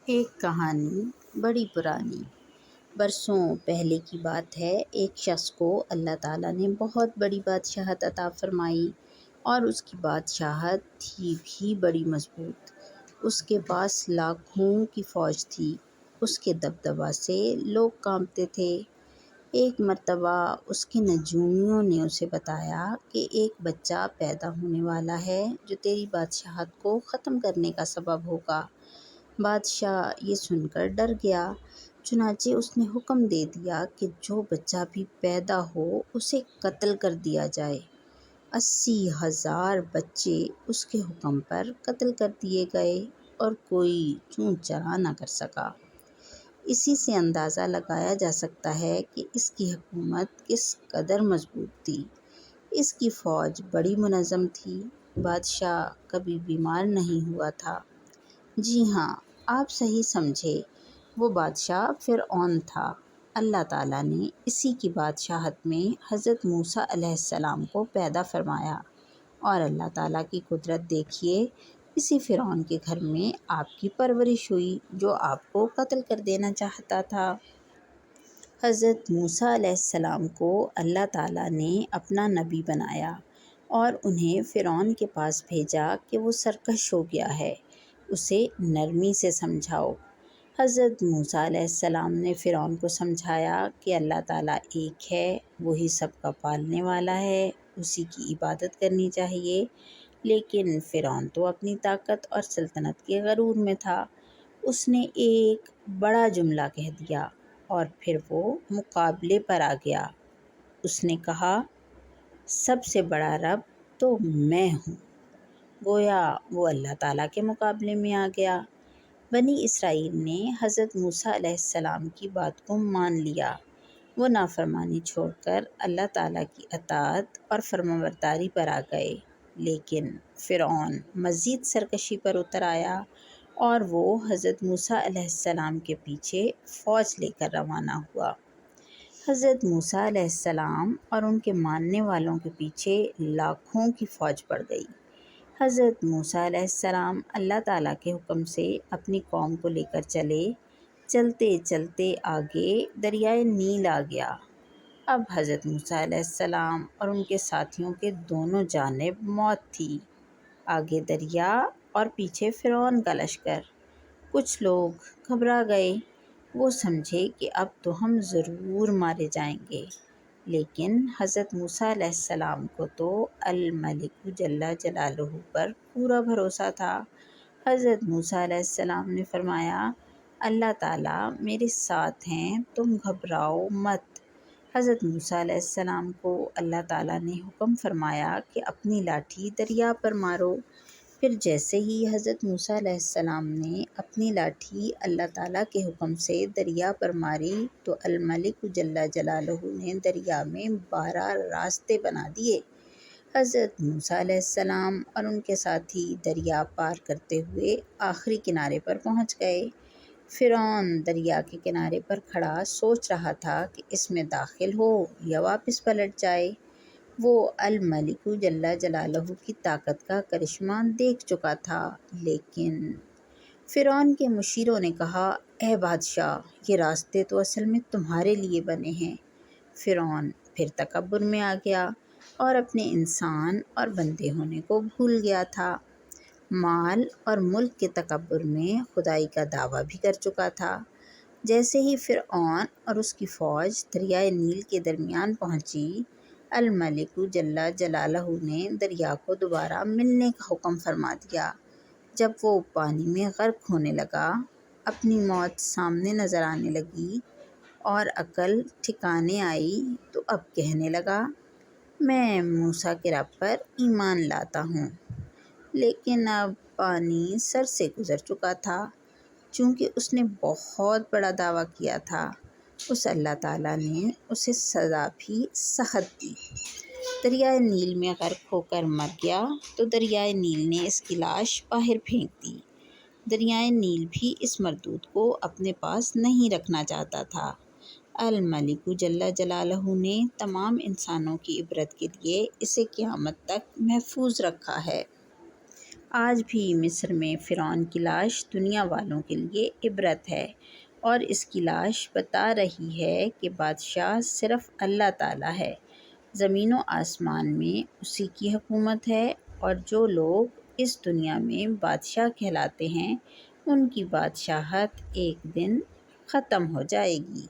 ایک کہانی بڑی پرانی۔ برسوں پہلے کی بات ہے۔ ایک شخص کو اللہ تعالیٰ نے بہت بڑی بادشاہت عطا فرمائی اور اس کی بادشاہت تھی بھی بڑی مضبوط۔ اس کے پاس لاکھوں کی فوج تھی۔ اس کے دبدبہ سے لوگ کانپتے تھے۔ ایک مرتبہ اس کے نجومیوں نے اسے بتایا کہ ایک بچہ پیدا ہونے والا ہے جو تیری بادشاہت کو ختم کرنے کا سبب ہوگا۔ بادشاہ یہ سن کر ڈر گیا، چنانچہ اس نے حکم دے دیا کہ جو بچہ بھی پیدا ہو اسے قتل کر دیا جائے۔ 80,000 بچے اس کے حکم پر قتل کر دیے گئے اور کوئی چون چرا نہ کر سکا۔ اسی سے اندازہ لگایا جا سکتا ہے کہ اس کی حکومت کس قدر مضبوط تھی۔ اس کی فوج بڑی منظم تھی۔ بادشاہ کبھی بیمار نہیں ہوا تھا۔ جی ہاں، آپ صحیح سمجھے، وہ بادشاہ فرعون تھا۔ اللہ تعالیٰ نے اسی کی بادشاہت میں حضرت موسیٰ علیہ السلام کو پیدا فرمایا، اور اللہ تعالیٰ کی قدرت دیکھیے، اسی فرعون کے گھر میں آپ کی پرورش ہوئی جو آپ کو قتل کر دینا چاہتا تھا۔ حضرت موسیٰ علیہ السلام کو اللہ تعالیٰ نے اپنا نبی بنایا اور انہیں فرعون کے پاس بھیجا کہ وہ سرکش ہو گیا ہے، اسے نرمی سے سمجھاؤ۔ حضرت موسیٰ علیہ السلام نے فرعون کو سمجھایا کہ اللہ تعالیٰ ایک ہے، وہی سب کا پالنے والا ہے، اسی کی عبادت کرنی چاہیے۔ لیکن فرعون تو اپنی طاقت اور سلطنت کے غرور میں تھا۔ اس نے ایک بڑا جملہ کہہ دیا اور پھر وہ مقابلے پر آ گیا۔ اس نے کہا، سب سے بڑا رب تو میں ہوں۔ گویا وہ اللہ تعالیٰ کے مقابلے میں آ گیا۔ بنی اسرائیل نے حضرت موسیٰ علیہ السلام کی بات کو مان لیا۔ وہ نافرمانی چھوڑ کر اللہ تعالیٰ کی اطاعت اور فرمانبرداری پر آ گئے۔ لیکن فرعون مزید سرکشی پر اتر آیا اور وہ حضرت موسیٰ علیہ السلام کے پیچھے فوج لے کر روانہ ہوا۔ حضرت موسیٰ علیہ السلام اور ان کے ماننے والوں کے پیچھے لاکھوں کی فوج پڑ گئی۔ حضرت موسیٰ علیہ السلام اللہ تعالیٰ کے حکم سے اپنی قوم کو لے کر چلے۔ چلتے چلتے آگے دریائے نیل آ گیا۔ اب حضرت موسیٰ علیہ السلام اور ان کے ساتھیوں کے دونوں جانب موت تھی، آگے دریا اور پیچھے فرعون کا لشکر۔ کچھ لوگ گھبرا گئے، وہ سمجھے کہ اب تو ہم ضرور مارے جائیں گے۔ لیکن حضرت موسیٰ علیہ السلام کو تو الملک جل جلالہ پر پورا بھروسہ تھا۔ حضرت موسیٰ علیہ السلام نے فرمایا، اللہ تعالیٰ میرے ساتھ ہیں، تم گھبراؤ مت۔ حضرت موسیٰ علیہ السلام کو اللہ تعالیٰ نے حکم فرمایا کہ اپنی لاٹھی دریا پر مارو۔ پھر جیسے ہی حضرت موسیٰ علیہ السلام نے اپنی لاٹھی اللہ تعالیٰ کے حکم سے دریا پر ماری تو الملک جل جلالہ نے دریا میں 12 راستے بنا دیے۔ حضرت موسیٰ علیہ السلام اور ان کے ساتھی دریا پار کرتے ہوئے آخری کنارے پر پہنچ گئے۔ فرعون دریا کے کنارے پر کھڑا سوچ رہا تھا کہ اس میں داخل ہو یا واپس پلٹ جائے۔ وہ الملک جل جلالہ کی طاقت کا کرشمہ دیکھ چکا تھا، لیکن فرعون کے مشیروں نے کہا، اے بادشاہ، یہ راستے تو اصل میں تمہارے لیے بنے ہیں۔ فرعون پھر تکبر میں آ گیا اور اپنے انسان اور بندے ہونے کو بھول گیا تھا۔ مال اور ملک کے تکبر میں خدائی کا دعویٰ بھی کر چکا تھا۔ جیسے ہی فرعون اور اس کی فوج دریائے نیل کے درمیان پہنچی، الملک جل جلالہ نے دریا کو دوبارہ ملنے کا حکم فرما دیا۔ جب وہ پانی میں غرق ہونے لگا، اپنی موت سامنے نظر آنے لگی اور عقل ٹھکانے آئی تو اب کہنے لگا، میں موسیٰ کے رب پر ایمان لاتا ہوں۔ لیکن اب پانی سر سے گزر چکا تھا، چونکہ اس نے بہت بڑا دعویٰ کیا تھا۔ اس اللہ تعالیٰ نے اسے سزا بھی سخت دی۔ دریائے نیل میں غرق ہو کر مر گیا تو دریائے نیل نے اس کی لاش باہر پھینک دی۔ دریائے نیل بھی اس مردود کو اپنے پاس نہیں رکھنا چاہتا تھا۔ الملک جل جلالہ نے تمام انسانوں کی عبرت کے لیے اسے قیامت تک محفوظ رکھا ہے۔ آج بھی مصر میں فرعون کی لاش دنیا والوں کے لیے عبرت ہے، اور اس کی لاش بتا رہی ہے کہ بادشاہ صرف اللہ تعالیٰ ہے۔ زمین و آسمان میں اسی کی حکومت ہے، اور جو لوگ اس دنیا میں بادشاہ کہلاتے ہیں ان کی بادشاہت ایک دن ختم ہو جائے گی۔